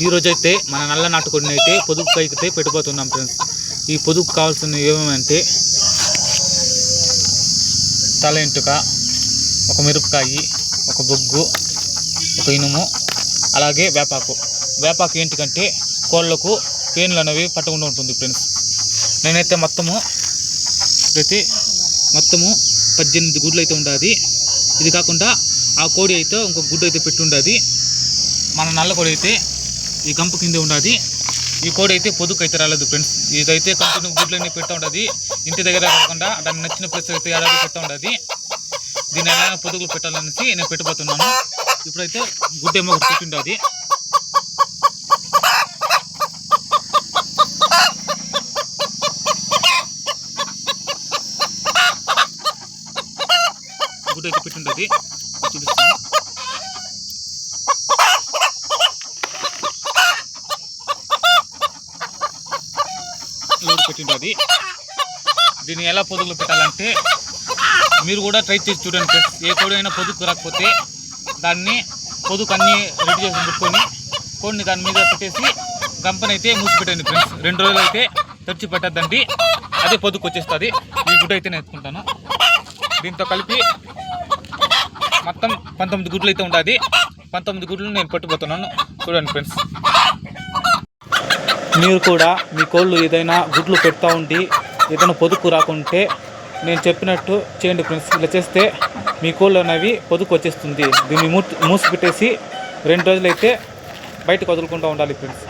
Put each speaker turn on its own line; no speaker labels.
ఈరోజు అయితే మన నల్ల నాటుకోడిని అయితే పొదుపు అయితే పెట్టిపోతున్నాం ఫ్రెండ్స్. ఈ పొదుపు కావాల్సిన ఏమేమంటే తల ఎంటుక, ఒక మిరపకాయ, ఒక బొగ్గు, ఒక ఇనుము, అలాగే వేపాకు ఏంటికంటే కోళ్ళకు పేన్లు అనేవి పట్టకుండా ఉంటుంది ఫ్రెండ్స్. నేనైతే మొత్తము 18 గుడ్లు అయితే ఉండాది. ఇది కాకుండా ఆ కోడి అయితే ఇంకొక గుడ్డు అయితే పెట్టి ఉండాది. మన నల్ల కోడి అయితే ఈ గంప కింద ఉండాది. ఈ కోడి అయితే పొదుకు అయితే రాలేదు ఫ్రెండ్స్. ఇదైతే కంటిన్యూ గుడ్లన్నీ పెట్టా ఉండదు. ఇంటి దగ్గర కాకుండా దాన్ని నచ్చిన ప్లేస్ అయితే ఏడాది పెట్టా ఉండదు. దీన్ని ఎలా పొదుగులు పెట్టాలనేసి నేను పెట్టబోతున్నాను. ఇప్పుడైతే గుడ్డేమో ఒకటి పెట్టి ఉండదు. గుడ్డ అయితే పెట్టి ఉండదు, చూపిస్తాను. పెట్టింటుంది. దీన్ని ఎలా పొదుగులు పెట్టాలంటే మీరు కూడా ట్రై చేసి చూడండి ఫ్రెండ్స్. ఏ కోడి అయినా పొదుగు రాకపోతే దాన్ని పొదుగు అన్నీ రెడీ చేసి పెట్టుకొని కోడిని దాని మీద పెట్టేసి గంపనైతే మూసి పెట్టండి ఫ్రెండ్స్. 2 రోజులు అయితే తెచ్చి పెట్టద్దండి, అదే పొదుగు వచ్చేస్తుంది. ఈ గుడ్డ అయితే నేను ఎత్తుకుంటాను. దీంతో కలిపి మొత్తం 19 గుడ్లు అయితే ఉంటుంది. 19 గుడ్లు నేను పట్టుకుపోతున్నాను, చూడండి ఫ్రెండ్స్. మీరు కూడా మీ కోళ్ళు ఏదైనా గుడ్లు పెడతా ఉండి ఏదైనా పొదుపు రాకుంటే నేను చెప్పినట్టు చేయండి ఫ్రెండ్స్. ఇలా చేస్తే మీ కోళ్ళు అనేవి పొదుపు వచ్చేస్తుంది. దీన్ని మూసి పెట్టేసి 2 రోజులు అయితే బయటకు వదులుకుంటూ ఉండాలి ఫ్రెండ్స్.